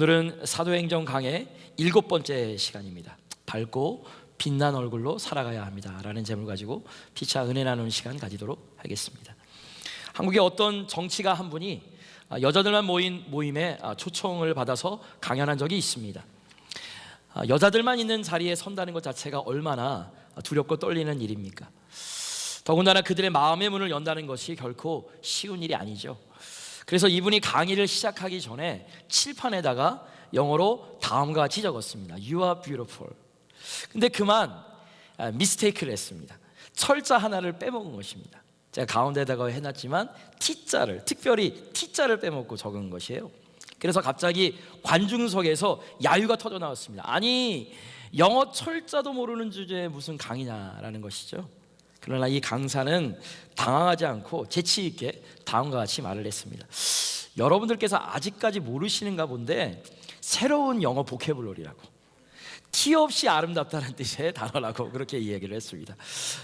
오늘은 사도행전 강의 7번째 시간입니다. 밝고 빛난 얼굴로 살아가야 합니다 라는 제목을 가지고 피차 은혜 나누는 시간 가지도록 하겠습니다. 한국의 어떤 정치가 한 분이 여자들만 모인 모임에 초청을 받아서 강연한 적이 있습니다. 여자들만 있는 자리에 선다는 것 자체가 얼마나 두렵고 떨리는 일입니까? 더군다나 그들의 마음의 문을 연다는 것이 결코 쉬운 일이 아니죠. 그래서 이분이 강의를 시작하기 전에 칠판에다가 영어로 다음과 같이 적었습니다. You are beautiful. 근데 그만 미스테이크를 했습니다. 철자 하나를 빼먹은 것입니다. 제가 가운데다가 해놨지만 T자를, 특별히 T자를 빼먹고 적은 것이에요. 그래서 갑자기 관중석에서 야유가 터져 나왔습니다. 아니, 영어 철자도 모르는 주제에 무슨 강의냐라는 것이죠. 그러나 이 강사는 당황하지 않고 재치 있게 다음과 같이 말을 했습니다. 여러분들께서 아직까지 모르시는가 본데 새로운 영어 보캐블러리라고, 티 없이 아름답다는 뜻의 단어라고 그렇게 이야기를 했습니다.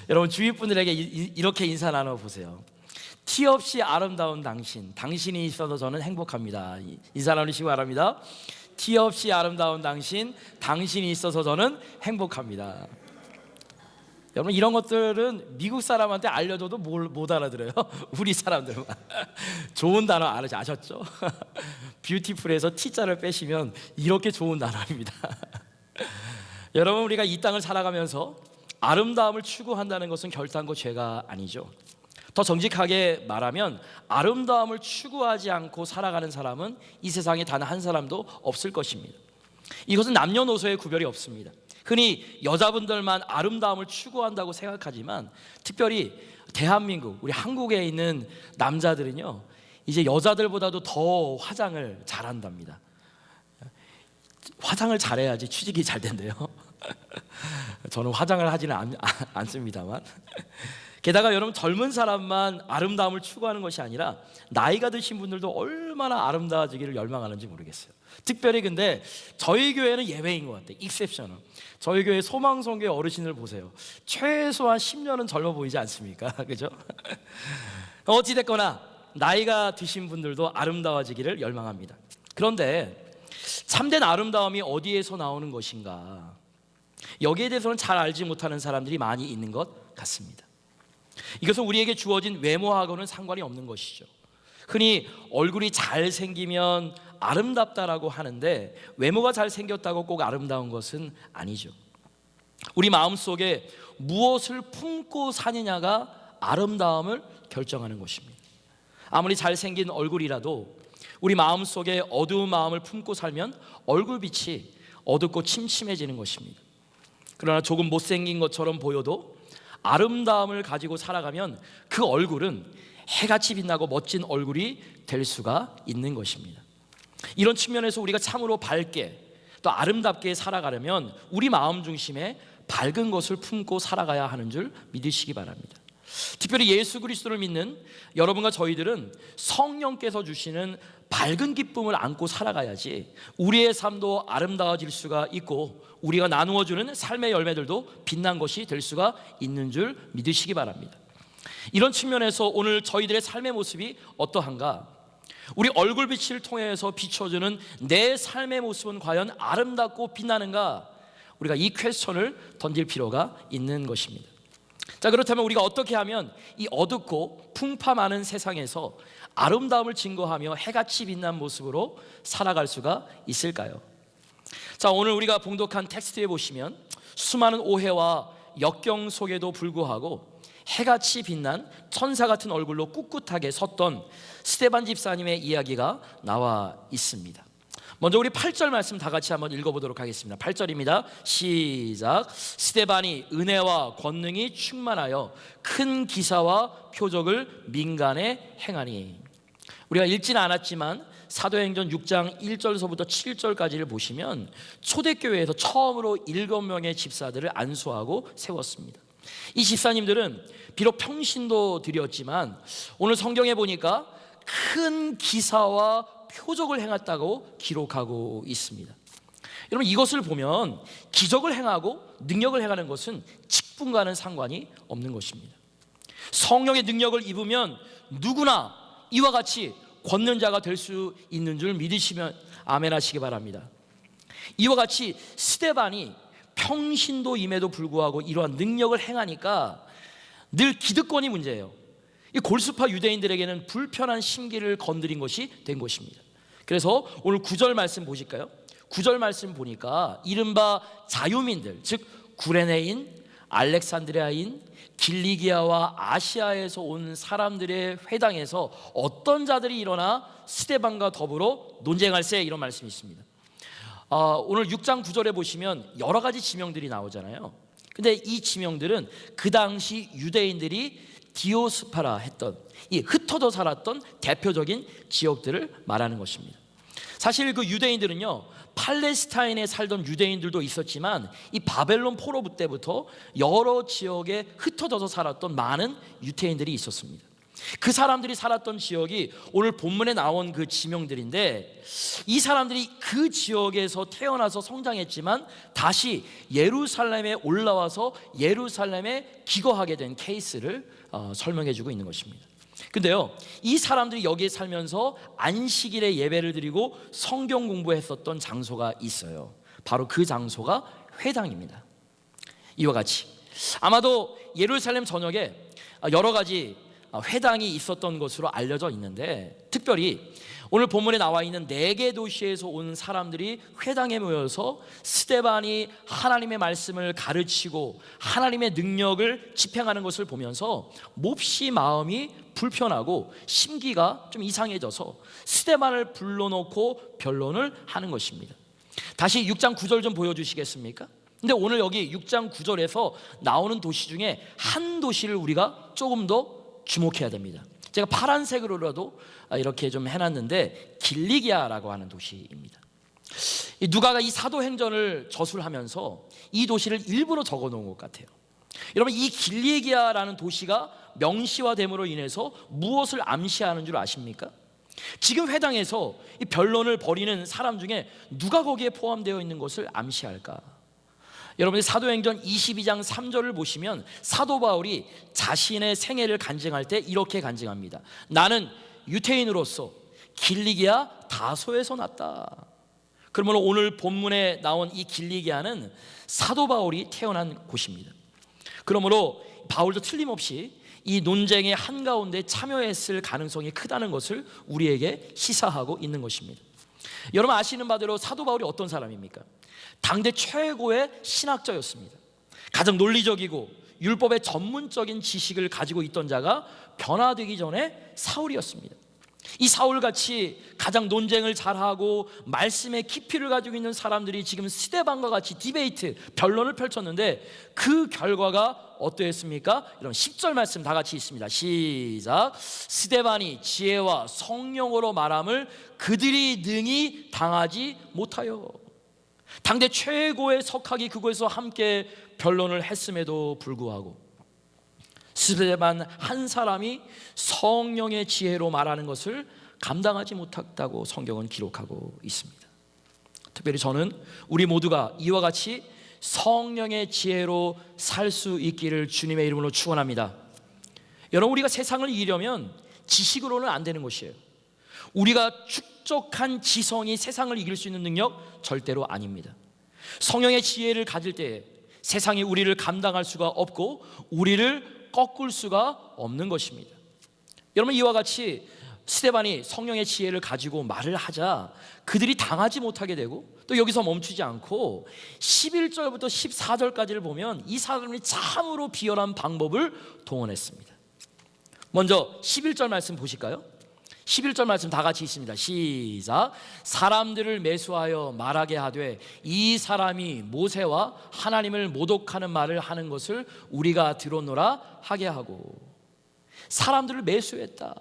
여러분 주위 분들에게 이렇게 인사 나눠보세요. 티 없이 아름다운 당신, 당신이 있어서 저는 행복합니다. 인사 나누시기 바랍니다. 티 없이 아름다운 당신, 당신이 있어서 저는 행복합니다. 여러분 이런 것들은 미국 사람한테 알려줘도 못 알아들어요. 우리 사람들만. 좋은 단어 아셨죠? 뷰티풀에서 T자를 빼시면 이렇게 좋은 단어입니다. 여러분 우리가 이 땅을 살아가면서 아름다움을 추구한다는 것은 결단코 죄가 아니죠. 더 정직하게 말하면 아름다움을 추구하지 않고 살아가는 사람은 이 세상에 단 한 사람도 없을 것입니다. 이것은 남녀노소의 구별이 없습니다. 흔히 여자분들만 아름다움을 추구한다고 생각하지만 특별히 대한민국, 우리 한국에 있는 남자들은요 이제 여자들보다도 더 화장을 잘한답니다. 화장을 잘해야지 취직이 잘 된대요. 저는 화장을 하지는 않습니다만 게다가 여러분 젊은 사람만 아름다움을 추구하는 것이 아니라 나이가 드신 분들도 얼마나 아름다워지기를 열망하는지 모르겠어요. 특별히 근데 저희 교회는 예외인 것 같아요. 익셉션은. 저희 교회 소망성교회 어르신을 보세요. 최소한 10년은 젊어 보이지 않습니까? 그죠? 어찌됐거나 나이가 드신 분들도 아름다워지기를 열망합니다. 그런데 참된 아름다움이 어디에서 나오는 것인가? 여기에 대해서는 잘 알지 못하는 사람들이 많이 있는 것 같습니다. 이것은 우리에게 주어진 외모하고는 상관이 없는 것이죠. 흔히 얼굴이 잘생기면 아름답다라고 하는데 외모가 잘생겼다고 꼭 아름다운 것은 아니죠. 우리 마음속에 무엇을 품고 사느냐가 아름다움을 결정하는 것입니다. 아무리 잘생긴 얼굴이라도 우리 마음속에 어두운 마음을 품고 살면 얼굴빛이 어둡고 침침해지는 것입니다. 그러나 조금 못생긴 것처럼 보여도 아름다움을 가지고 살아가면 그 얼굴은 해같이 빛나고 멋진 얼굴이 될 수가 있는 것입니다. 이런 측면에서 우리가 참으로 밝게 또 아름답게 살아가려면 우리 마음 중심에 밝은 것을 품고 살아가야 하는 줄 믿으시기 바랍니다. 특별히 예수 그리스도를 믿는 여러분과 저희들은 성령께서 주시는 밝은 기쁨을 안고 살아가야지 우리의 삶도 아름다워질 수가 있고 우리가 나누어주는 삶의 열매들도 빛난 것이 될 수가 있는 줄 믿으시기 바랍니다. 이런 측면에서 오늘 저희들의 삶의 모습이 어떠한가? 우리 얼굴빛을 통해서 비춰주는 내 삶의 모습은 과연 아름답고 빛나는가? 우리가 이 퀘스천을 던질 필요가 있는 것입니다. 자, 그렇다면 우리가 어떻게 하면 이 어둡고 풍파 많은 세상에서 아름다움을 증거하며 해같이 빛난 모습으로 살아갈 수가 있을까요? 자, 오늘 우리가 봉독한 텍스트에 보시면 수많은 오해와 역경 속에도 불구하고 해같이 빛난 천사 같은 얼굴로 꿋꿋하게 섰던 스데반 집사님의 이야기가 나와 있습니다. 먼저 우리 8절 말씀 다 같이 한번 읽어보도록 하겠습니다. 8절입니다. 시작. 스데반이 은혜와 권능이 충만하여 큰 기사와 표적을 민간에 행하니. 우리가 읽지는 않았지만 사도행전 6장 1절서부터 7절까지를 보시면 초대교회에서 처음으로 7명의 집사들을 안수하고 세웠습니다. 이 집사님들은 비록 평신도 드렸지만 오늘 성경에 보니까 큰 기사와 표적을 행했다고 기록하고 있습니다. 여러분 이것을 보면 기적을 행하고 능력을 행하는 것은 직분과는 상관이 없는 것입니다. 성령의 능력을 입으면 누구나 이와 같이 권는 자가 될 수 있는 줄 믿으시면 아멘 하시기 바랍니다. 이와 같이 스데반이 평신도임에도 불구하고 이러한 능력을 행하니까 늘 기득권이 문제예요. 이 골수파 유대인들에게는 불편한 심기를 건드린 것이 된 것입니다. 그래서 오늘 9절 말씀 보실까요? 9절 말씀 보니까 이른바 자유민들, 즉 구레네인, 알렉산드리아인, 길리기아와 아시아에서 온 사람들의 회당에서 어떤 자들이 일어나 스데반과 더불어 논쟁할세, 이런 말씀이 있습니다. 오늘 6장 9절에 보시면 여러 가지 지명들이 나오잖아요. 근데 이 지명들은 그 당시 유대인들이 디오스파라 했던, 이 흩어져 살았던 대표적인 지역들을 말하는 것입니다. 사실 그 유대인들은요, 팔레스타인에 살던 유대인들도 있었지만 이 바벨론 포로 때부터 여러 지역에 흩어져서 살았던 많은 유대인들이 있었습니다. 그 사람들이 살았던 지역이 오늘 본문에 나온 그 지명들인데, 이 사람들이 그 지역에서 태어나서 성장했지만 다시 예루살렘에 올라와서 예루살렘에 기거하게 된 케이스를 설명해 주고 있는 것입니다. 근데요, 이 사람들이 여기에 살면서 안식일에 예배를 드리고 성경 공부했었던 장소가 있어요. 바로 그 장소가 회당입니다. 이와 같이 아마도 예루살렘 전역에 여러 가지 회당이 있었던 것으로 알려져 있는데, 특별히 오늘 본문에 나와 있는 4개 도시에서 온 사람들이 회당에 모여서 스데반이 하나님의 말씀을 가르치고 하나님의 능력을 집행하는 것을 보면서 몹시 마음이 불편하고 심기가 좀 이상해져서 스데반을 불러놓고 변론을 하는 것입니다. 다시 6장 9절 좀 보여주시겠습니까? 근데 오늘 여기 6장 9절에서 나오는 도시 중에 한 도시를 우리가 조금 더 주목해야 됩니다. 제가 파란색으로라도 이렇게 좀 해놨는데 길리기아라고 하는 도시입니다. 누가가 이 사도행전을 저술하면서 이 도시를 일부러 적어놓은 것 같아요. 여러분, 이 길리기아라는 도시가 명시화됨으로 인해서 무엇을 암시하는 줄 아십니까? 지금 회당에서 이 변론을 벌이는 사람 중에 누가 거기에 포함되어 있는 것을 암시할까? 여러분들 사도행전 22장 3절을 보시면 사도 바울이 자신의 생애를 간증할 때 이렇게 간증합니다. 나는 유태인으로서 길리기아 다소에서 났다. 그러면 오늘 본문에 나온 이 길리기아는 사도 바울이 태어난 곳입니다. 그러므로 바울도 틀림없이 이 논쟁의 한가운데 참여했을 가능성이 크다는 것을 우리에게 시사하고 있는 것입니다. 여러분 아시는 바대로 사도 바울이 어떤 사람입니까? 당대 최고의 신학자였습니다. 가장 논리적이고 율법의 전문적인 지식을 가지고 있던 자가 변화되기 전에 사울이었습니다. 이 사울같이 가장 논쟁을 잘하고 말씀의 깊이를 가지고 있는 사람들이 지금 스데반과 같이 디베이트, 변론을 펼쳤는데 그 결과가 어떠했습니까? 이런 10절 말씀 다 같이 있습니다. 시작. 스데반이 지혜와 성령으로 말함을 그들이 능히 당하지 못하여. 당대 최고의 석학이 그곳에서 함께 변론을 했음에도 불구하고 스데반 한 사람이 성령의 지혜로 말하는 것을 감당하지 못했다고 성경은 기록하고 있습니다. 특별히 저는 우리 모두가 이와 같이 성령의 지혜로 살 수 있기를 주님의 이름으로 축원합니다. 여러분, 우리가 세상을 이기려면 지식으로는 안 되는 것이에요. 우리가 축적한 지성이 세상을 이길 수 있는 능력 절대로 아닙니다. 성령의 지혜를 가질 때 세상이 우리를 감당할 수가 없고 우리를 꺾을 수가 없는 것입니다. 여러분, 이와 같이 스데반이 성령의 지혜를 가지고 말을 하자 그들이 당하지 못하게 되고, 또 여기서 멈추지 않고 11절부터 14절까지를 보면 이 사람이 참으로 비열한 방법을 동원했습니다. 먼저 11절 말씀 보실까요? 11절 말씀 다 같이 있습니다. 시작. 사람들을 매수하여 말하게 하되 이 사람이 모세와 하나님을 모독하는 말을 하는 것을 우리가 들었노라 하게 하고. 사람들을 매수했다.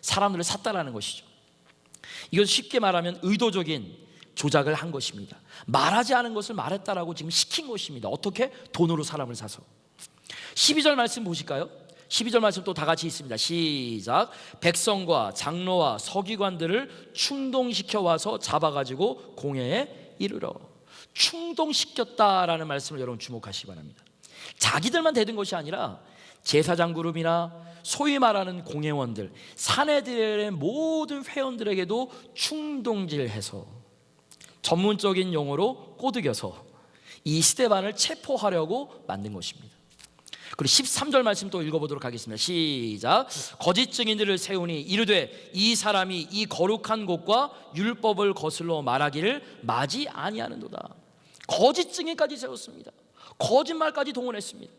사람들을 샀다라는 것이죠. 이건 쉽게 말하면 의도적인 조작을 한 것입니다. 말하지 않은 것을 말했다라고 지금 시킨 것입니다. 어떻게? 돈으로 사람을 사서. 12절 말씀 보실까요? 12절 말씀 또 다 같이 있습니다. 시작. 백성과 장로와 서기관들을 충동시켜 와서 잡아가지고 공회에 이르러. 충동시켰다라는 말씀을 여러분 주목하시기 바랍니다. 자기들만 대든 것이 아니라 제사장 그룹이나 소위 말하는 공회원들, 사내들의 모든 회원들에게도 충동질해서 전문적인 용어로 꼬드겨서 이 스데반을 체포하려고 만든 것입니다. 그리고 13절 말씀 또 읽어보도록 하겠습니다. 시작. 거짓 증인들을 세우니 이르되 이 사람이 이 거룩한 곳과 율법을 거슬러 말하기를 마지 아니하는도다. 거짓 증인까지 세웠습니다. 거짓말까지 동원했습니다.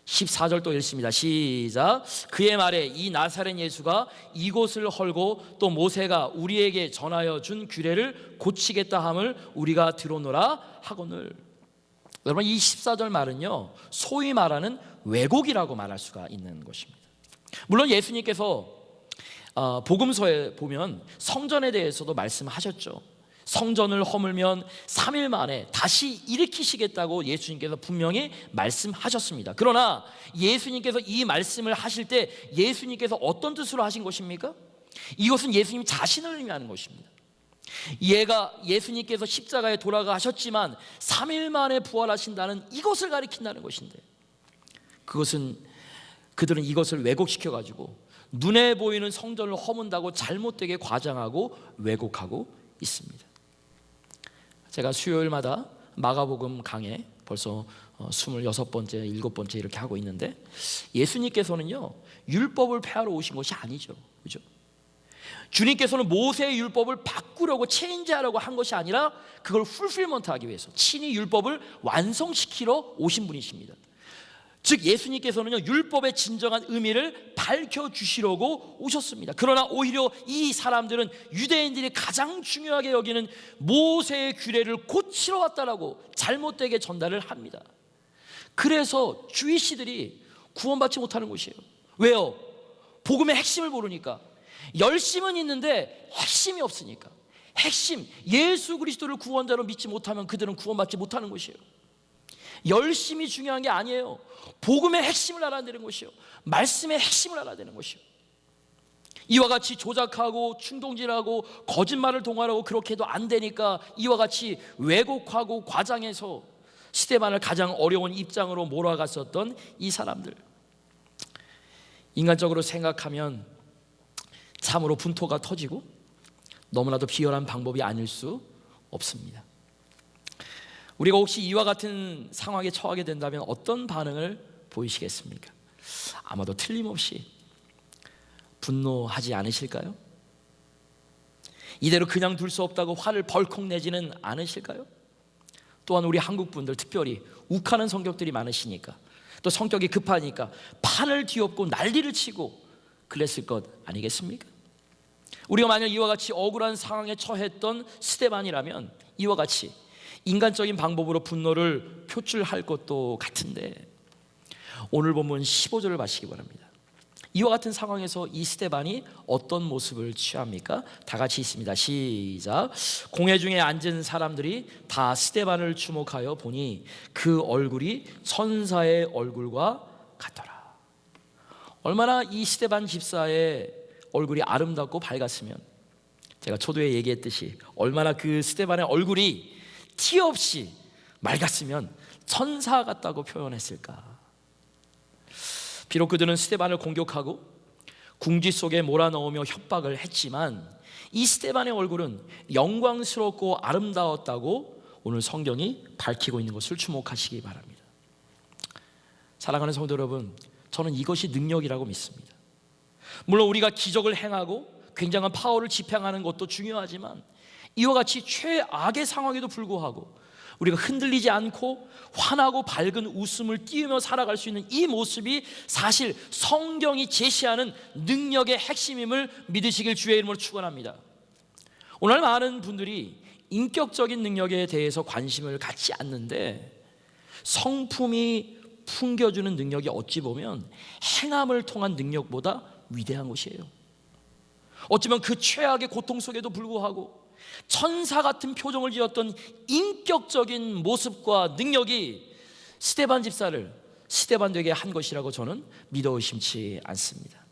14절 또 읽습니다. 시작. 그의 말에 이 나사렛 예수가 이곳을 헐고 또 모세가 우리에게 전하여 준 규례를 고치겠다 함을 우리가 들어노라 하거늘. 여러분, 이 14절 말은요, 소위 말하는 왜곡이라고 말할 수가 있는 것입니다. 물론 예수님께서 복음서에 보면 성전에 대해서도 말씀하셨죠. 성전을 허물면 3일 만에 다시 일으키시겠다고 예수님께서 분명히 말씀하셨습니다. 그러나 예수님께서 이 말씀을 하실 때 예수님께서 어떤 뜻으로 하신 것입니까? 이것은 예수님 자신을 의미하는 것입니다. 예수님께서 십자가에 돌아가셨지만 3일 만에 부활하신다는 이것을 가리킨다는 것인데, 그들은 이것을 왜곡시켜가지고 눈에 보이는 성전을 허문다고 잘못되게 과장하고 왜곡하고 있습니다. 제가 수요일마다 마가복음 강해 벌써 26번째, 7번째 이렇게 하고 있는데, 예수님께서는요 율법을 폐하러 오신 것이 아니죠. 그죠? 주님께서는 모세의 율법을 바꾸려고 체인지하려고 한 것이 아니라 그걸 풀필먼트하기 위해서 친히 율법을 완성시키러 오신 분이십니다. 즉 예수님께서는요 율법의 진정한 의미를 밝혀주시려고 오셨습니다. 그러나 오히려 이 사람들은 유대인들이 가장 중요하게 여기는 모세의 규례를 고치러 왔다라고 잘못되게 전달을 합니다. 그래서 주이시들이 구원받지 못하는 것이에요. 왜요? 복음의 핵심을 모르니까. 열심은 있는데 핵심이 없으니까. 핵심, 예수 그리스도를 구원자로 믿지 못하면 그들은 구원받지 못하는 것이에요. 열심이 중요한 게 아니에요. 복음의 핵심을 알아야 되는 것이요, 말씀의 핵심을 알아야 되는 것이요. 이와 같이 조작하고 충동질하고 거짓말을 동원하고 그렇게 해도 안 되니까 이와 같이 왜곡하고 과장해서 스데반을 가장 어려운 입장으로 몰아갔었던 이 사람들, 인간적으로 생각하면 참으로 분토가 터지고 너무나도 비열한 방법이 아닐 수 없습니다. 우리가 혹시 이와 같은 상황에 처하게 된다면 어떤 반응을 보이시겠습니까? 아마도 틀림없이 분노하지 않으실까요? 이대로 그냥 둘 수 없다고 화를 벌컥 내지는 않으실까요? 또한 우리 한국 분들 특별히 욱하는 성격들이 많으시니까, 또 성격이 급하니까 판을 뒤엎고 난리를 치고 그랬을 것 아니겠습니까? 우리가 만약 이와 같이 억울한 상황에 처했던 스데반이라면 이와 같이 인간적인 방법으로 분노를 표출할 것도 같은데, 오늘 본문 15절을 마시기 바랍니다. 이와 같은 상황에서 이 스데반이 어떤 모습을 취합니까? 다 같이 있습니다. 시작. 공회 중에 앉은 사람들이 다 스데반을 주목하여 보니 그 얼굴이 천사의 얼굴과 같더라. 얼마나 이 스데반 집사의 얼굴이 아름답고 밝았으면, 제가 초도에 얘기했듯이 얼마나 그 스데반의 얼굴이 티 없이 맑았으면 천사 같다고 표현했을까. 비록 그들은 스데반을 공격하고 궁지 속에 몰아넣으며 협박을 했지만 이 스데반의 얼굴은 영광스럽고 아름다웠다고 오늘 성경이 밝히고 있는 것을 주목하시기 바랍니다. 사랑하는 성도 여러분, 저는 이것이 능력이라고 믿습니다. 물론 우리가 기적을 행하고 굉장한 파워를 집행하는 것도 중요하지만 이와 같이 최악의 상황에도 불구하고 우리가 흔들리지 않고 환하고 밝은 웃음을 띄우며 살아갈 수 있는 이 모습이 사실 성경이 제시하는 능력의 핵심임을 믿으시길 주의 이름으로 축원합니다. 오늘 많은 분들이 인격적인 능력에 대해서 관심을 갖지 않는데, 성품이 풍겨주는 능력이 어찌 보면 행함을 통한 능력보다 위대한 것이에요. 어쩌면 그 최악의 고통 속에도 불구하고 천사 같은 표정을 지었던 인격적인 모습과 능력이 스데반 집사를 스데반 되게 한 것이라고 저는 믿어 의심치 않습니다.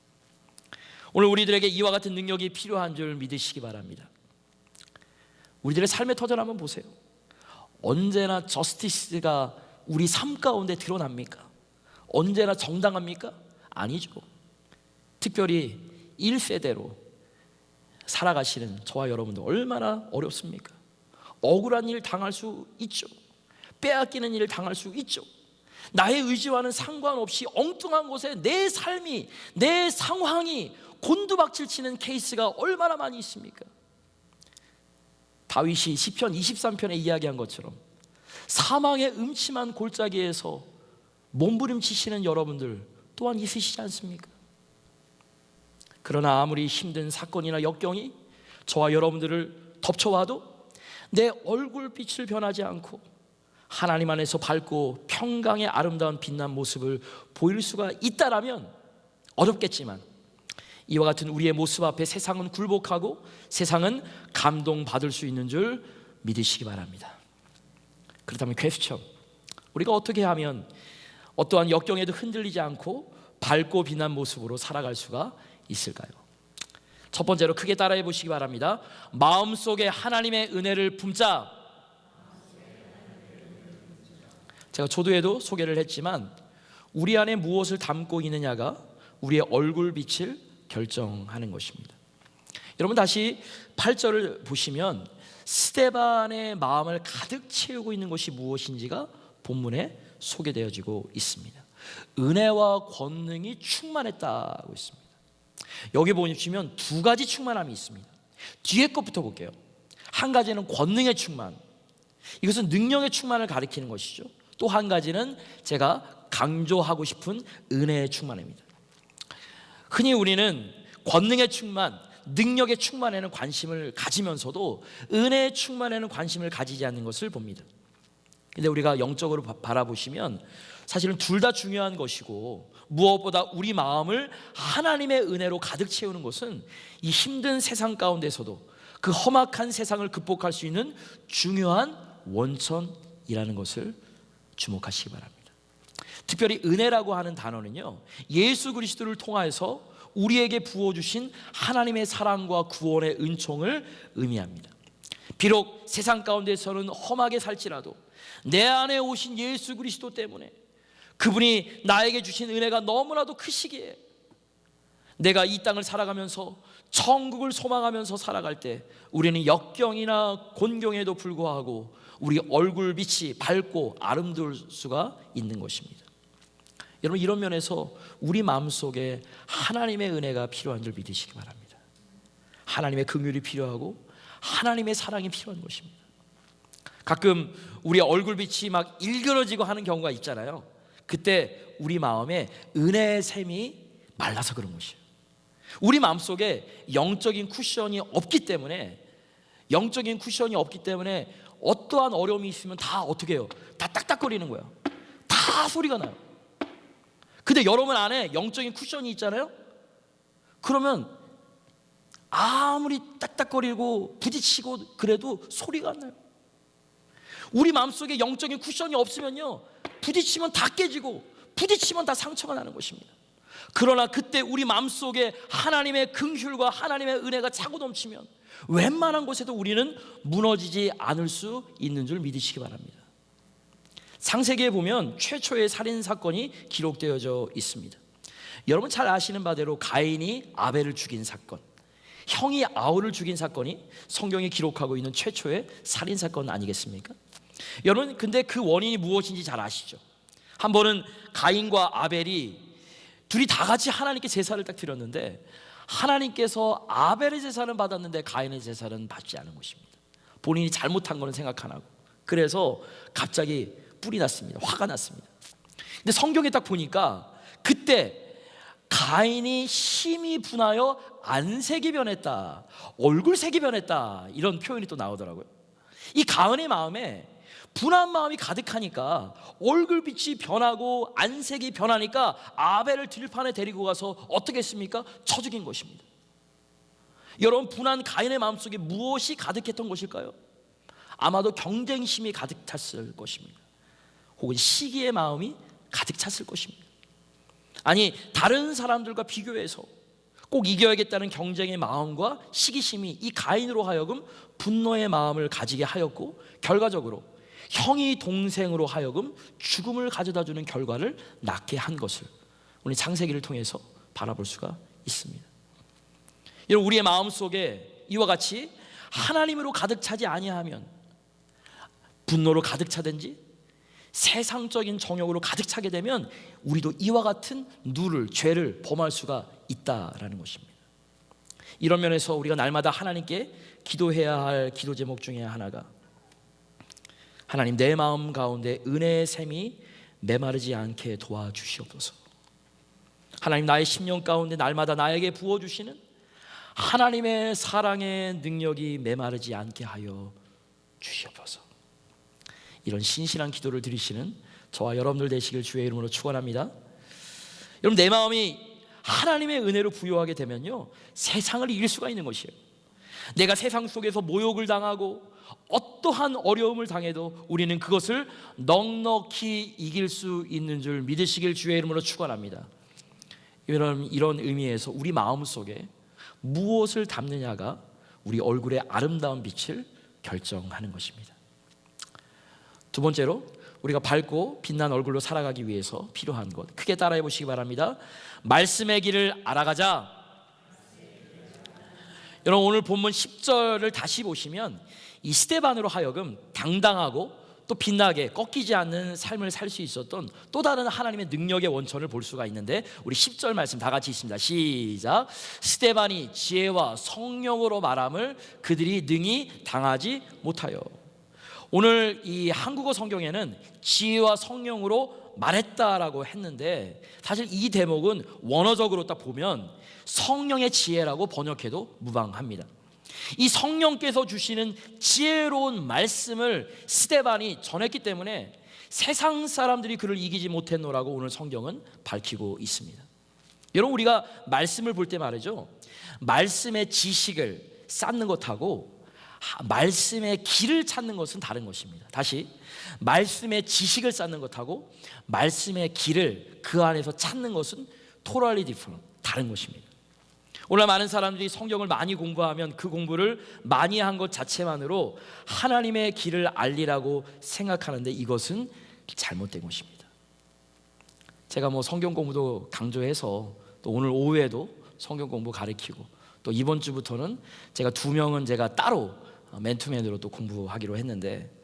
오늘 우리들에게 이와 같은 능력이 필요한 줄 믿으시기 바랍니다. 우리들의 삶의 터전 한번 보세요. 언제나 저스티스가 우리 삶 가운데 드러납니까? 언제나 정당합니까? 아니죠. 특별히 1세대로 살아가시는 저와 여러분들 얼마나 어렵습니까? 억울한 일 당할 수 있죠. 빼앗기는 일을 당할 수 있죠. 나의 의지와는 상관없이 엉뚱한 곳에 내 삶이, 내 상황이 곤두박질 치는 케이스가 얼마나 많이 있습니까? 다윗이 시편 23편에 이야기한 것처럼 사망의 음침한 골짜기에서 몸부림치시는 여러분들 또한 있으시지 않습니까? 그러나 아무리 힘든 사건이나 역경이 저와 여러분들을 덮쳐와도 내 얼굴빛을 변하지 않고 하나님 안에서 밝고 평강의 아름다운 빛난 모습을 보일 수가 있다라면 어렵겠지만 이와 같은 우리의 모습 앞에 세상은 굴복하고 세상은 감동받을 수 있는 줄 믿으시기 바랍니다. 그렇다면 퀘스천, 우리가 어떻게 하면 어떠한 역경에도 흔들리지 않고 밝고 빛난 모습으로 살아갈 수가 있을까요? 첫 번째로 크게 따라해 보시기 바랍니다. 마음속에 하나님의 은혜를 품자. 제가 초두에도 소개를 했지만 우리 안에 무엇을 담고 있느냐가 우리의 얼굴빛을 결정하는 것입니다. 여러분 다시 8절을 보시면 스데반의 마음을 가득 채우고 있는 것이 무엇인지가 본문에 소개되어지고 있습니다. 은혜와 권능이 충만했다고 있습니다. 여기 보시면 두 가지 충만함이 있습니다. 뒤에 것부터 볼게요. 한 가지는 권능의 충만, 이것은 능력의 충만을 가리키는 것이죠. 또 한 가지는 제가 강조하고 싶은 은혜의 충만입니다. 흔히 우리는 권능의 충만, 능력의 충만에는 관심을 가지면서도 은혜의 충만에는 관심을 가지지 않는 것을 봅니다. 근데 우리가 영적으로 바라보시면 사실은 둘 다 중요한 것이고, 무엇보다 우리 마음을 하나님의 은혜로 가득 채우는 것은 이 힘든 세상 가운데서도 그 험악한 세상을 극복할 수 있는 중요한 원천이라는 것을 주목하시기 바랍니다. 특별히 은혜라고 하는 단어는요, 예수 그리스도를 통하여서 우리에게 부어주신 하나님의 사랑과 구원의 은총을 의미합니다. 비록 세상 가운데서는 험하게 살지라도 내 안에 오신 예수 그리스도 때문에, 그분이 나에게 주신 은혜가 너무나도 크시기에 내가 이 땅을 살아가면서 천국을 소망하면서 살아갈 때 우리는 역경이나 곤경에도 불구하고 우리 얼굴빛이 밝고 아름다울 수가 있는 것입니다. 여러분, 이런 면에서 우리 마음속에 하나님의 은혜가 필요한 줄 믿으시기 바랍니다. 하나님의 긍휼이 필요하고 하나님의 사랑이 필요한 것입니다. 가끔 우리 얼굴빛이 막 일그러지고 하는 경우가 있잖아요. 그때 우리 마음에 은혜의 샘이 말라서 그런 것이에요. 우리 마음속에 영적인 쿠션이 없기 때문에 어떠한 어려움이 있으면 다 어떻게 해요? 다 딱딱거리는 거예요. 다 소리가 나요. 근데 여러분 안에 영적인 쿠션이 있잖아요. 그러면 아무리 딱딱거리고 부딪히고 그래도 소리가 안 나요. 우리 마음속에 영적인 쿠션이 없으면요, 부딪히면 다 깨지고 부딪히면 다 상처가 나는 것입니다. 그러나 그때 우리 마음속에 하나님의 긍휼과 하나님의 은혜가 차고 넘치면 웬만한 곳에도 우리는 무너지지 않을 수 있는 줄 믿으시기 바랍니다. 창세기에 보면 최초의 살인 사건이 기록되어져 있습니다. 여러분 잘 아시는 바대로 가인이 아벨을 죽인 사건, 형이 아울을 죽인 사건이 성경에 기록하고 있는 최초의 살인 사건 아니겠습니까? 여러분, 근데 그 원인이 무엇인지 잘 아시죠? 한 번은 가인과 아벨이 둘이 다 같이 하나님께 제사를 딱 드렸는데 하나님께서 아벨의 제사는 받았는데 가인의 제사는 받지 않은 것입니다. 본인이 잘못한 거는 생각 안 하고, 그래서 갑자기 뿔이 났습니다. 화가 났습니다. 근데 성경에 딱 보니까 그때 가인이 심히 분하여 안색이 변했다, 얼굴색이 변했다, 이런 표현이 또 나오더라고요. 이 가인의 마음에 분한 마음이 가득하니까 얼굴빛이 변하고 안색이 변하니까 아벨을 들판에 데리고 가서 어떻게 했습니까? 쳐 죽인 것입니다. 여러분, 분한 가인의 마음속에 무엇이 가득했던 것일까요? 아마도 경쟁심이 가득 찼을 것입니다. 혹은 시기의 마음이 가득 찼을 것입니다. 아니, 다른 사람들과 비교해서 꼭 이겨야겠다는 경쟁의 마음과 시기심이 이 가인으로 하여금 분노의 마음을 가지게 하였고, 결과적으로 형이 동생으로 하여금 죽음을 가져다주는 결과를 낳게 한 것을 오늘 창세기를 통해서 바라볼 수가 있습니다. 여러분, 우리의 마음속에 이와 같이 하나님으로 가득 차지 아니하면, 분노로 가득 차든지 세상적인 정욕으로 가득 차게 되면 우리도 이와 같은 누를, 죄를 범할 수가 있다라는 것입니다. 이런 면에서 우리가 날마다 하나님께 기도해야 할 기도 제목 중에 하나가, 하나님, 내 마음 가운데 은혜의 샘이 메마르지 않게 도와주시옵소서. 하나님, 나의 심령 가운데 날마다 나에게 부어주시는 하나님의 사랑의 능력이 메마르지 않게 하여 주시옵소서. 이런 신실한 기도를 드리시는 저와 여러분들 되시길 주의 이름으로 축원합니다. 여러분, 내 마음이 하나님의 은혜로 부요하게 되면요, 세상을 이길 수가 있는 것이에요. 내가 세상 속에서 모욕을 당하고 어떠한 어려움을 당해도 우리는 그것을 넉넉히 이길 수 있는 줄 믿으시길 주의 이름으로 축원합니다. 이런 의미에서 우리 마음속에 무엇을 담느냐가 우리 얼굴의 아름다운 빛을 결정하는 것입니다. 두 번째로, 우리가 밝고 빛난 얼굴로 살아가기 위해서 필요한 것, 크게 따라해 보시기 바랍니다. 말씀의 길을 알아가자. 여러분, 오늘 본문 10절을 다시 보시면 이 스데반으로 하여금 당당하고 또 빛나게 꺾이지 않는 삶을 살 수 있었던 또 다른 하나님의 능력의 원천을 볼 수가 있는데, 우리 10절 말씀 다 같이 있습니다. 시작. 스데반이 지혜와 성령으로 말함을 그들이 능히 당하지 못하여. 오늘 이 한국어 성경에는 지혜와 성령으로 말했다라고 했는데, 사실 이 대목은 원어적으로 딱 보면 성령의 지혜라고 번역해도 무방합니다. 이 성령께서 주시는 지혜로운 말씀을 스데반이 전했기 때문에 세상 사람들이 그를 이기지 못했노라고 오늘 성경은 밝히고 있습니다. 여러분, 우리가 말씀을 볼 때 말이죠, 말씀의 지식을 쌓는 것하고 말씀의 길을 찾는 것은 다른 것입니다. 다시, 말씀의 지식을 쌓는 것하고 말씀의 길을 그 안에서 찾는 것은 totally different, 다른 것입니다. 오늘 많은 사람들이 성경을 많이 공부하면 그 공부를 많이 한 것 자체만으로 하나님의 길을 알리라고 생각하는데, 이것은 잘못된 것입니다. 제가 성경 공부도 강조해서 또 오늘 오후에도 성경 공부 가르치고, 또 이번 주부터는 제가 2명은 제가 따로 맨투맨으로 또 공부하기로 했는데,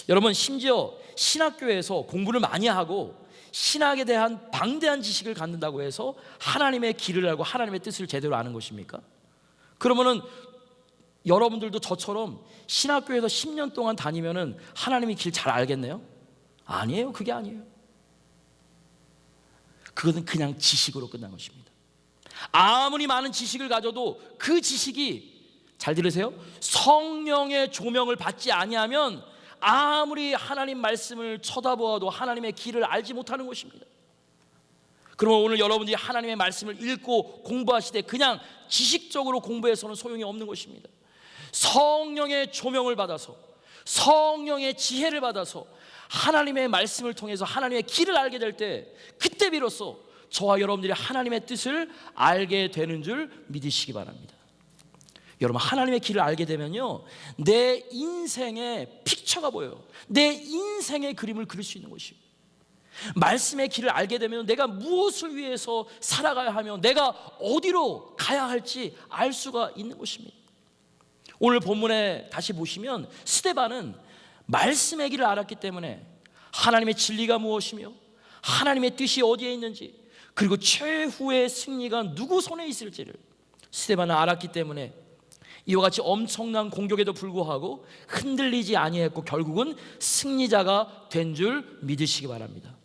여러분, 심지어 신학교에서 공부를 많이 하고 신학에 대한 방대한 지식을 갖는다고 해서 하나님의 길을 알고 하나님의 뜻을 제대로 아는 것입니까? 그러면은 여러분들도 저처럼 신학교에서 10년 동안 다니면은 하나님의 길 잘 알겠네요? 아니에요. 그게 아니에요. 그것은 그냥 지식으로 끝난 것입니다. 아무리 많은 지식을 가져도 그 지식이, 잘 들으세요, 성령의 조명을 받지 아니하면 아무리 하나님 말씀을 쳐다보아도 하나님의 길을 알지 못하는 것입니다. 그러면 오늘 여러분들이 하나님의 말씀을 읽고 공부하시되 그냥 지식적으로 공부해서는 소용이 없는 것입니다. 성령의 조명을 받아서, 성령의 지혜를 받아서 하나님의 말씀을 통해서 하나님의 길을 알게 될 때, 그때 비로소 저와 여러분들이 하나님의 뜻을 알게 되는 줄 믿으시기 바랍니다. 여러분, 하나님의 길을 알게 되면요, 내 인생의 픽처가 보여요. 내 인생의 그림을 그릴 수 있는 것이에요. 말씀의 길을 알게 되면 내가 무엇을 위해서 살아가야 하며 내가 어디로 가야 할지 알 수가 있는 것입니다. 오늘 본문에 다시 보시면 스데반은 말씀의 길을 알았기 때문에 하나님의 진리가 무엇이며 하나님의 뜻이 어디에 있는지, 그리고 최후의 승리가 누구 손에 있을지를 스데반은 알았기 때문에 이와 같이 엄청난 공격에도 불구하고 흔들리지 아니했고 결국은 승리자가 된 줄 믿으시기 바랍니다.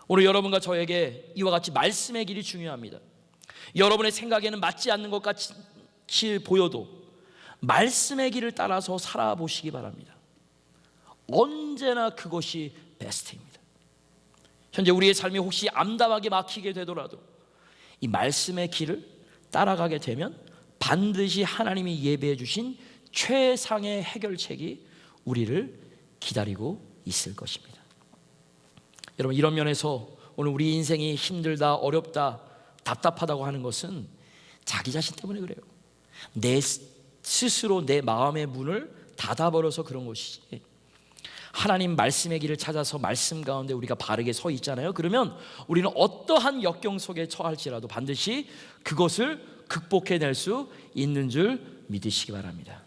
오늘 여러분과 저에게 이와 같이 말씀의 길이 중요합니다. 여러분의 생각에는 맞지 않는 것 같이 보여도 말씀의 길을 따라서 살아보시기 바랍니다. 언제나 그것이 베스트입니다. 현재 우리의 삶이 혹시 암담하게 막히게 되더라도 이 말씀의 길을 따라가게 되면 반드시 하나님이 예배해 주신 최상의 해결책이 우리를 기다리고 있을 것입니다. 여러분, 이런 면에서 오늘 우리 인생이 힘들다, 어렵다, 답답하다고 하는 것은 자기 자신 때문에 그래요. 내 스스로 내 마음의 문을 닫아버려서 그런 것이지, 하나님 말씀의 길을 찾아서 말씀 가운데 우리가 바르게 서 있잖아요. 그러면 우리는 어떠한 역경 속에 처할지라도 반드시 그것을 극복해낼 수 있는 줄 믿으시기 바랍니다.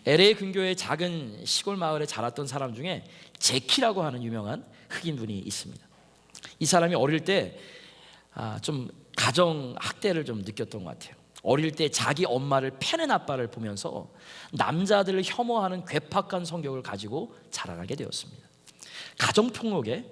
LA 근교의 작은 시골 마을에 자랐던 사람 중에 제키라고 하는 유명한 흑인분이 있습니다. 이 사람이 어릴 때 좀 가정 학대를 좀 느꼈던 것 같아요. 어릴 때 자기 엄마를 패는 아빠를 보면서 남자들을 혐오하는 괴팍한 성격을 가지고 자라나게 되었습니다. 가정폭력의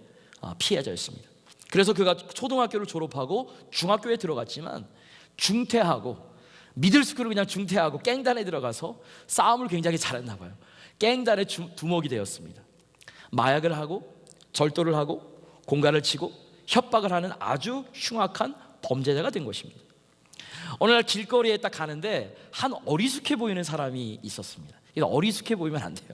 피해자였습니다. 그래서 그가 초등학교를 졸업하고 중학교에 들어갔지만 중퇴하고 미들스쿨을 그냥 중퇴하고 갱단에 들어가서 싸움을 굉장히 잘했나 봐요. 갱단의 두목이 되었습니다. 마약을 하고 절도를 하고 공갈을 치고 협박을 하는 아주 흉악한 범죄자가 된 것입니다. 어느 날 길거리에 딱 가는데 한 어리숙해 보이는 사람이 있었습니다. 어리숙해 보이면 안 돼요.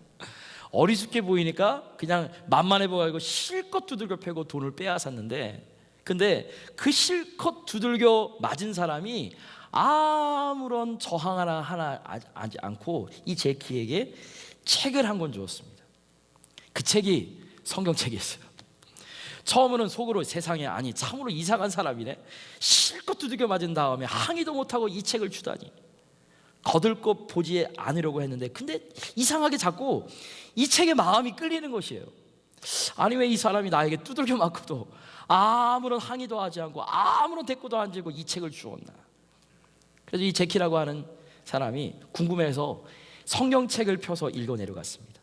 어리숙해 보이니까 그냥 만만해 보이고 실컷 두들겨 패고 돈을 빼앗았는데, 근데 그 실컷 두들겨 맞은 사람이 아무런 저항 하나 하지 않고 이 제키에게 책을 한 권 주었습니다. 그 책이 성경책이었어요. 처음에는 속으로 세상에, 아니 참으로 이상한 사람이네, 실컷 두들겨 맞은 다음에 항의도 못하고 이 책을 주다니, 거들떠 보지 않으려고 했는데, 근데 이상하게 자꾸 이 책에 마음이 끌리는 것이에요. 아니 왜 이 사람이 나에게 두들겨 맞고도 아무런 항의도 하지 않고 아무런 대꾸도 안 주고 이 책을 주었나. 그래서 이 제키라고 하는 사람이 궁금해서 성경책을 펴서 읽어 내려갔습니다.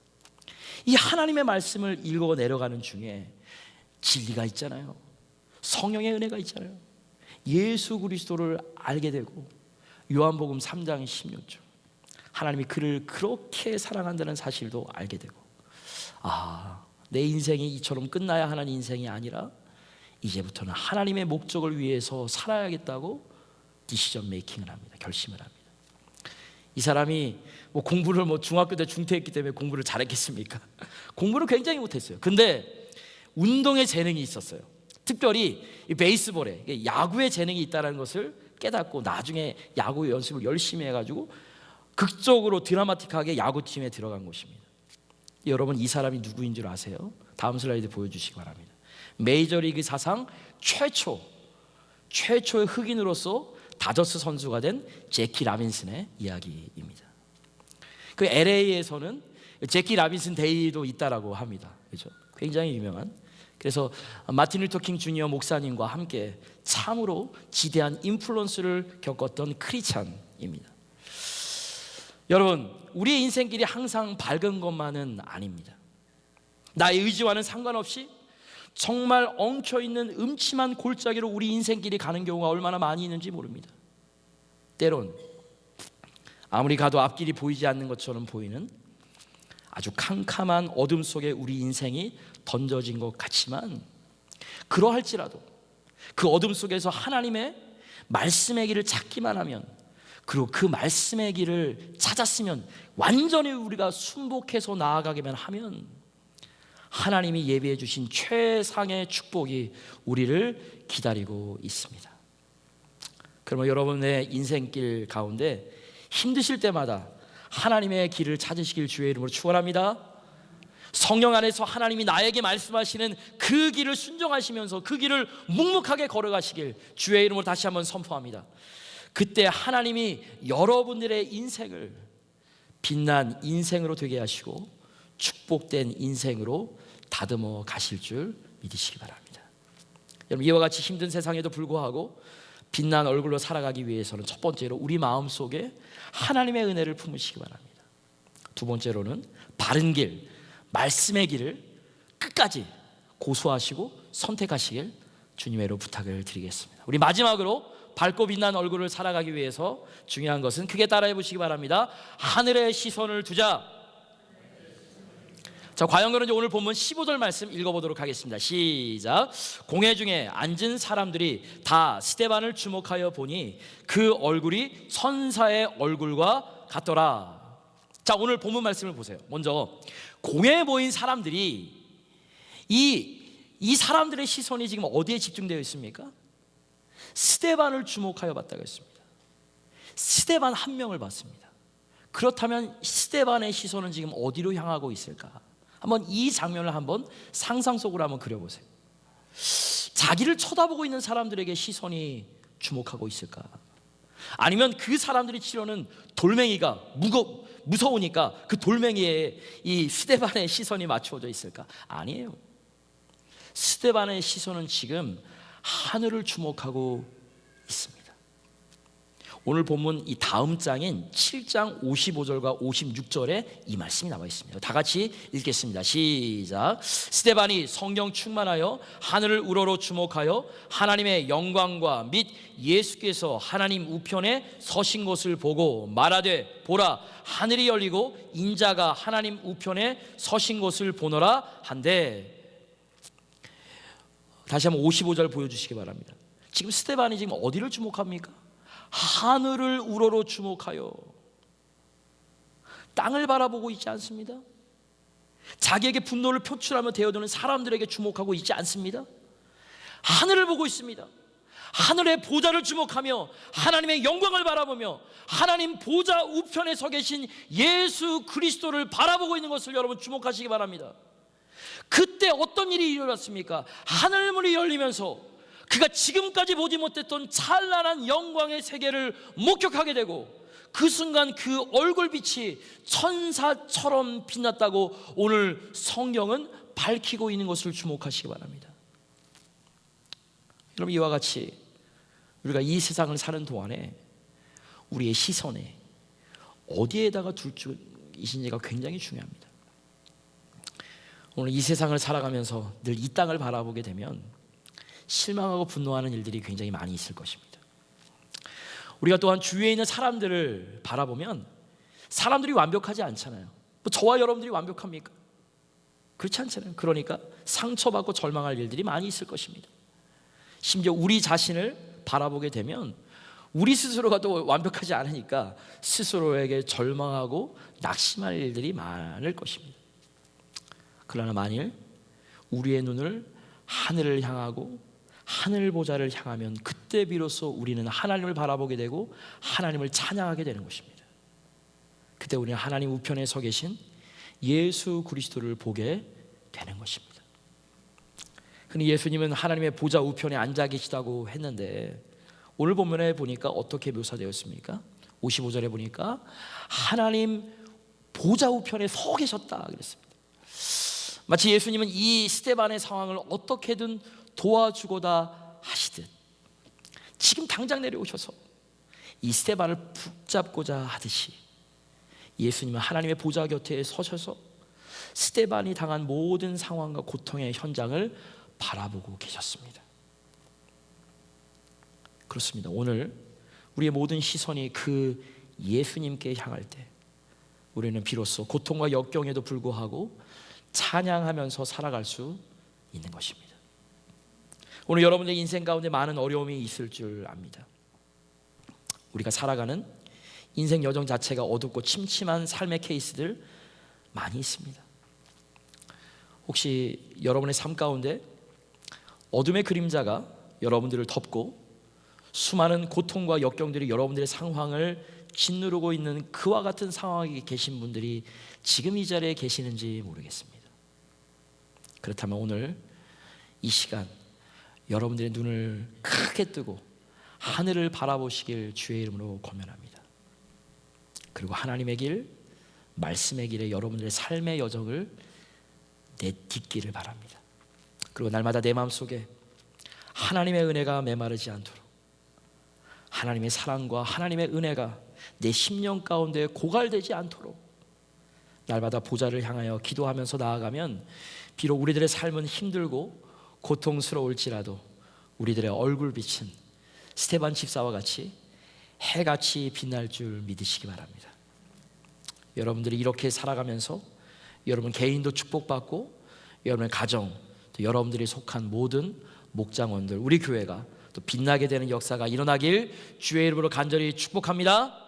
이 하나님의 말씀을 읽어 내려가는 중에 진리가 있잖아요. 성령의 은혜가 있잖아요. 예수 그리스도를 알게 되고 요한복음 3장 16절 하나님이 그를 그렇게 사랑한다는 사실도 알게 되고, 내 인생이 이처럼 끝나야 하는 인생이 아니라 이제부터는 하나님의 목적을 위해서 살아야겠다고 디시전 메이킹을 합니다. 결심을 합니다. 이 사람이 공부를 중학교 때 중퇴했기 때문에 공부를 잘했겠습니까? 공부를 굉장히 못했어요. 근데 운동에 재능이 있었어요. 특별히 이 베이스볼에 야구에 재능이 있다는 것을 깨닫고 나중에 야구 연습을 열심히 해가지고 극적으로 드라마틱하게 야구팀에 들어간 것입니다. 여러분, 이 사람이 누구인 줄 아세요? 다음 슬라이드 보여주시기 바랍니다. 메이저리그 사상 최초의 흑인으로서 다저스 선수가 된 제키 라빈슨의 이야기입니다. 그 LA에서는 제키 라빈슨 데이도 있다라고 합니다. 그렇죠? 굉장히 유명한. 그래서 마틴 루터 킹 주니어 목사님과 함께 참으로 지대한 인플루언스를 겪었던 크리스찬입니다. 여러분, 우리의 인생길이 항상 밝은 것만은 아닙니다. 나의 의지와는 상관없이 정말 엉켜있는 음침한 골짜기로 우리 인생길이 가는 경우가 얼마나 많이 있는지 모릅니다. 때론 아무리 가도 앞길이 보이지 않는 것처럼 보이는 아주 캄캄한 어둠 속에 우리 인생이 던져진 것 같지만, 그러할지라도 그 어둠 속에서 하나님의 말씀의 길을 찾기만 하면, 그리고 그 말씀의 길을 찾았으면, 완전히 우리가 순복해서 나아가기만 하면 하나님이 예비해 주신 최상의 축복이 우리를 기다리고 있습니다. 그러면 여러분의 인생길 가운데 힘드실 때마다 하나님의 길을 찾으시길 주의 이름으로 축원합니다. 성령 안에서 하나님이 나에게 말씀하시는 그 길을 순종하시면서 그 길을 묵묵하게 걸어가시길 주의 이름으로 다시 한번 선포합니다. 그때 하나님이 여러분들의 인생을 빛난 인생으로 되게 하시고 축복된 인생으로 다듬어 가실 줄 믿으시기 바랍니다. 여러분, 이와 같이 힘든 세상에도 불구하고 빛난 얼굴로 살아가기 위해서는 첫 번째로 우리 마음속에 하나님의 은혜를 품으시기 바랍니다. 두 번째로는 바른 길, 말씀의 길을 끝까지 고수하시고 선택하시길 주님의로 부탁을 드리겠습니다. 우리 마지막으로 밝고 빛난 얼굴을 살아가기 위해서 중요한 것은 크게 따라해 보시기 바랍니다. 하늘에 시선을 두자. 자, 과연 그런지 오늘 본문 15절 말씀 읽어보도록 하겠습니다. 시작. 공회 중에 앉은 사람들이 다 스데반을 주목하여 보니 그 얼굴이 천사의 얼굴과 같더라. 자, 오늘 본문 말씀을 보세요. 먼저 공회에 모인 사람들이 이 사람들의 시선이 지금 어디에 집중되어 있습니까? 스데반을 주목하여 봤다고 했습니다. 스데반 한 명을 봤습니다. 그렇다면 스데반의 시선은 지금 어디로 향하고 있을까? 한번 이 장면을 한번 상상 속으로 한번 그려보세요. 자기를 쳐다보고 있는 사람들에게 시선이 주목하고 있을까? 아니면 그 사람들이 치려는 돌멩이가 무서우니까 그 돌멩이에 이 스데반의 시선이 맞추어져 있을까? 아니에요. 스데반의 시선은 지금 하늘을 주목하고 있습니다. 오늘 본문 이 다음 장인 7장 55절과 56절에 이 말씀이 나와 있습니다. 다 같이 읽겠습니다. 시작. 스데반이 성령 충만하여 하늘을 우러러 주목하여 하나님의 영광과 및 예수께서 하나님 우편에 서신 것을 보고 말하되 보라 하늘이 열리고 인자가 하나님 우편에 서신 것을 보노라 한데, 다시 한번 55절 보여주시기 바랍니다. 지금 스데반이 지금 어디를 주목합니까? 하늘을 우러러 주목하여 땅을 바라보고 있지 않습니다. 자기에게 분노를 표출하며 대어드는 사람들에게 주목하고 있지 않습니다. 하늘을 보고 있습니다. 하늘의 보좌를 주목하며 하나님의 영광을 바라보며 하나님 보좌 우편에 서 계신 예수 그리스도를 바라보고 있는 것을 여러분 주목하시기 바랍니다. 그때 어떤 일이 일어났습니까? 하늘문이 열리면서 그가 지금까지 보지 못했던 찬란한 영광의 세계를 목격하게 되고, 그 순간 그 얼굴빛이 천사처럼 빛났다고 오늘 성경은 밝히고 있는 것을 주목하시기 바랍니다. 여러분, 이와 같이 우리가 이 세상을 사는 동안에 우리의 시선에 어디에다가 둘 줄이신지가 굉장히 중요합니다. 오늘 이 세상을 살아가면서 늘 이 땅을 바라보게 되면 실망하고 분노하는 일들이 굉장히 많이 있을 것입니다. 우리가 또한 주위에 있는 사람들을 바라보면 사람들이 완벽하지 않잖아요. 뭐 저와 여러분들이 완벽합니까? 그렇지 않잖아요. 그러니까 상처받고 절망할 일들이 많이 있을 것입니다. 심지어 우리 자신을 바라보게 되면 우리 스스로가 또 완벽하지 않으니까 스스로에게 절망하고 낙심할 일들이 많을 것입니다. 그러나 만일 우리의 눈을 하늘을 향하고 하늘 보좌를 향하면 그때 비로소 우리는 하나님을 바라보게 되고 하나님을 찬양하게 되는 것입니다. 그때 우리는 하나님 우편에 서 계신 예수 그리스도를 보게 되는 것입니다. 근데 예수님은 하나님의 보좌 우편에 앉아 계시다고 했는데 오늘 본문에 보니까 어떻게 묘사되었습니까? 55절에 보니까 하나님 보좌 우편에 서 계셨다 그랬습니다. 마치 예수님은 이 스데반의 상황을 어떻게든 도와주고다 하시듯 지금 당장 내려오셔서 이 스데반을 붙잡고자 하듯이 예수님은 하나님의 보좌 곁에 서셔서 스데반이 당한 모든 상황과 고통의 현장을 바라보고 계셨습니다. 그렇습니다. 오늘 우리의 모든 시선이 그 예수님께 향할 때 우리는 비로소 고통과 역경에도 불구하고 찬양하면서 살아갈 수 있는 것입니다. 오늘 여러분의 인생 가운데 많은 어려움이 있을 줄 압니다. 우리가 살아가는 인생 여정 자체가 어둡고 침침한 삶의 케이스들 많이 있습니다. 혹시 여러분의 삶 가운데 어둠의 그림자가 여러분들을 덮고 수많은 고통과 역경들이 여러분들의 상황을 짓누르고 있는 그와 같은 상황에 계신 분들이 지금 이 자리에 계시는지 모르겠습니다. 그렇다면 오늘 이 시간 여러분들의 눈을 크게 뜨고 하늘을 바라보시길 주의 이름으로 권면합니다. 그리고 하나님의 길, 말씀의 길에 여러분들의 삶의 여정을 내딛기를 바랍니다. 그리고 날마다 내 마음속에 하나님의 은혜가 메마르지 않도록 하나님의 사랑과 하나님의 은혜가 내 심령 가운데 고갈되지 않도록 날마다 보좌를 향하여 기도하면서 나아가면 비록 우리들의 삶은 힘들고 고통스러울지라도 우리들의 얼굴빛은 스데반 집사와 같이 해같이 빛날 줄 믿으시기 바랍니다. 여러분들이 이렇게 살아가면서 여러분 개인도 축복받고 여러분의 가정, 또 여러분들이 속한 모든 목장원들, 우리 교회가 또 빛나게 되는 역사가 일어나길 주의 이름으로 간절히 축복합니다.